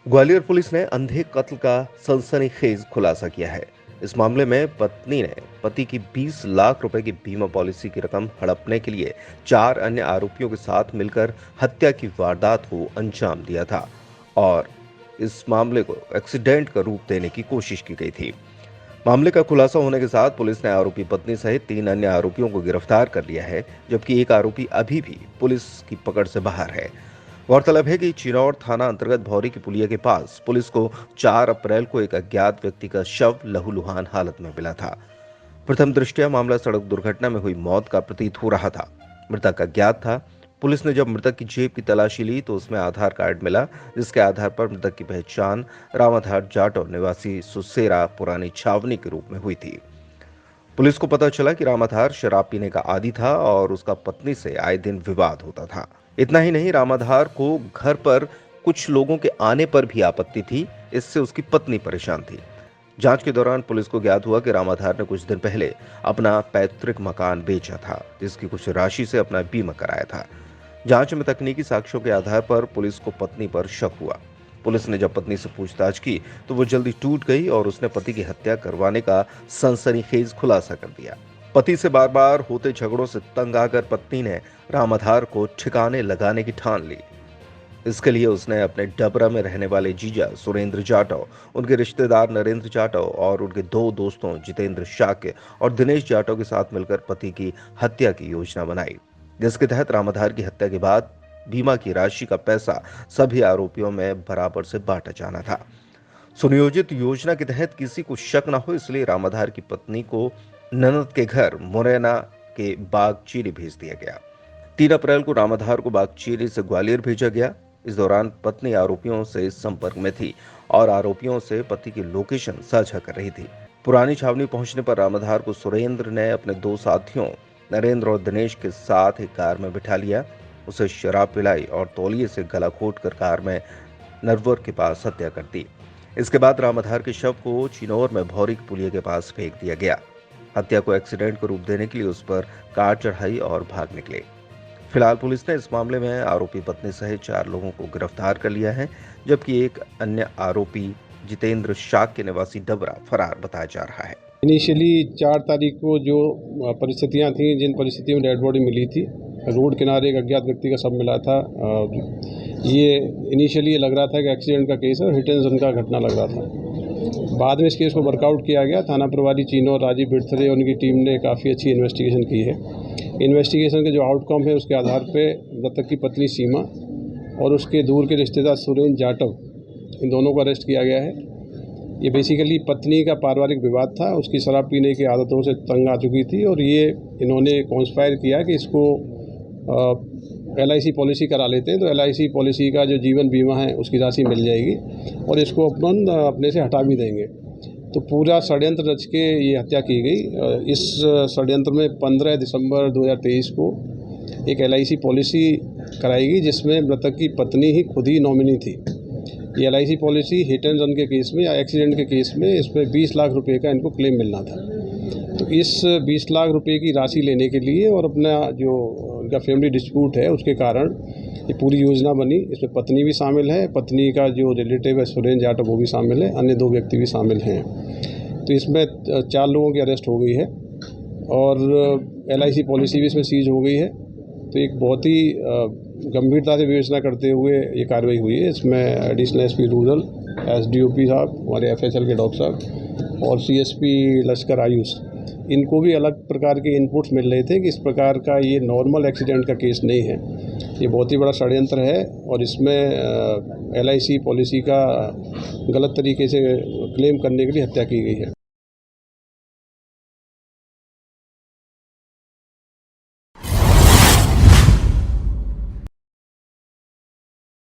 Gwalior police ने अंधे कत्ल का सनसनीखेज खुलासा किया है। इस मामले में पत्नी ने पति की 20 लाख रुपए की बीमा पॉलिसी की रकम हड़पने के लिए 4 अन्य आरोपियों के साथ मिलकर हत्या की वारदात को अंजाम दिया था और इस मामले को एक्सीडेंट का रूप देने की कोशिश की गई थी। मामले का खुलासा होने के साथ पुलिस ने आरोपी पत्नी सहित 3 अन्य आरोपियों को गिरफ्तार कर लिया है, जबकि एक आरोपी अभी भी पुलिस की पकड़ से बाहर है। गौरतलब है कि चिनौर थाना अंतर्गत भौरी की पुलिया के पास पुलिस को 4 अप्रैल को एक अज्ञात व्यक्ति का शव लहूलुहान हालत में मिला था। प्रथम दृष्टया मामला सड़क दुर्घटना में हुई मौत का प्रतीत हो रहा था। मृतक अज्ञात था। पुलिस ने जब मृतक की जेब की तलाशी ली तो उसमें आधार कार्ड मिला, जिसके आधार पर मृतक की पहचान रामाधार जाटव निवासी सुसेरा पुरानी छावनी के रूप में हुई थी। पुलिस को पता चला कि रामाधार शराब पीने का आदी था और उसका पत्नी से आए दिन विवाद होता था। इतना ही नहीं, रामाधार को घर पर कुछ लोगों के आने पर भी आपत्ति थी। इससे उसकी पत्नी परेशान थी। जांच के दौरान पुलिस को ज्ञात हुआ कि रामाधार ने कुछ दिन पहले अपना पैतृक मकान बेचा था, जिसकी कुछ राशि से अपना बीमा कराया था। जांच में तकनीकी साक्ष्यों के आधार पर पुलिस को पत्नी पर शक हुआ। पुलिस ने जब पत्नी से पूछताछ की तो वो जल्दी टूट गई और उसने पति की हत्या करवाने का सनसनीखेज खुलासा कर दिया। पति से बार बार होते झगड़ों से तंग आकर पत्नी ने रामाधार को ठिकाने लगाने की ठान ली। इसके लिए उसने अपने डबरा में रहने वाले जीजा सुरेंद्र जाटव, उनके रिश्तेदार नरेंद्र जाटव और उनके 2 दोस्तों जितेंद्र शाक्य और दिनेश जाटव के साथ मिलकर पति की हत्या की योजना बनाई, जिसके तहत रामाधार की हत्या के बाद बीमा की राशि का पैसा सभी आरोपियों में बराबर से बांटा जाना था। सुनियोजित योजना के तहत किसी को शक न हो, इसलिए रामाधार की पत्नी को ननद के घर मुरैना के बागचीरी भेज दिया गया। 3 अप्रैल को रामाधार को बागचीरी से ग्वालियर भेजा गया। इस दौरान पत्नी आरोपियों से संपर्क में थी और आरोपियों से पति की लोकेशन साझा कर रही थी। पुरानी छावनी पहुंचने पर रामाधार को सुरेंद्र ने अपने 2 साथियों नरेंद्र और दिनेश के साथ एक कार में बिठा लिया। उसे शराब पिलाई और तौलिए से गला घोंटकर कार में नरवर के पास हत्या कर दी। इसके बाद रामाधार के शव को चिनौर में भौरी की पुलिया के पास फेंक दिया गया। हत्या को एक्सीडेंट का रूप देने के लिए उस पर कार चढ़ाई और भाग निकले। फिलहाल पुलिस ने इस मामले में आरोपी पत्नी सहित 4 लोगों को गिरफ्तार कर लिया है, जबकि एक अन्य आरोपी जितेंद्र शाक्य निवासी डबरा फरार बताया जा रहा है। इनिशियली 4 तारीख को जो परिस्थितियां थी, जिन परिस्थितियों में डेड बॉडी मिली थी, रोड किनारे एक अज्ञात व्यक्ति का शव मिला था। ये इनिशियली लग रहा था कि एक्सीडेंट का केस है और हिट एंड रन का घटना लग रहा था। बाद में इस केस को वर्कआउट किया गया। थाना प्रभारी चिनौर राजीव बिरथरे और उनकी टीम ने काफ़ी अच्छी इन्वेस्टिगेशन की है। इन्वेस्टिगेशन के जो आउटकम है उसके आधार पे मृतक की पत्नी सीमा और उसके दूर के रिश्तेदार सुरेंद्र जाटव, इन दोनों को अरेस्ट किया गया है। ये बेसिकली पत्नी का पारिवारिक विवाद था। उसकी शराब पीने की आदतों से तंग आ चुकी थी और ये इन्होंने कॉन्स्पायर किया कि इसको LIC पॉलिसी करा लेते हैं, तो LIC पॉलिसी का जो जीवन बीमा है उसकी राशि मिल जाएगी और इसको अपन अपने से हटा भी देंगे। तो पूरा षड्यंत्र रच के ये हत्या की गई। इस षड्यंत्र में 15 दिसंबर 2023 को एक LIC पॉलिसी कराएगी, जिसमें मृतक की पत्नी ही खुद ही नॉमिनी थी। ये LIC policy hit and run के केस में या एक्सीडेंट के केस में इसमें 20 लाख रुपए का इनको क्लेम मिलना था। तो इस 20 लाख रुपए की राशि लेने के लिए और अपना जो उनका फैमिली डिस्प्यूट है उसके कारण ये पूरी योजना बनी। इसमें पत्नी भी शामिल है, पत्नी का जो रिलेटिव है सुरेंद्र जाटव वो भी शामिल है, अन्य 2 व्यक्ति भी शामिल हैं। तो इसमें 4 लोगों की अरेस्ट हो गई है और LIC पॉलिसी भी इसमें सीज हो गई है। तो एक बहुत ही गंभीरता से विवेचना करते हुए ये कार्रवाई हुई है। इसमें एडिशनल SP रूरल, SDOP साहब, हमारे FHL के डॉक्टर साहब और CSP लश्कर आयुष, इनको भी अलग प्रकार के इनपुट्स मिल रहे थे कि इस प्रकार का ये नॉर्मल एक्सीडेंट का केस नहीं है, ये बहुत ही बड़ा षड्यंत्र है और इसमें LIC पॉलिसी का गलत तरीके से क्लेम करने के लिए हत्या की गई है।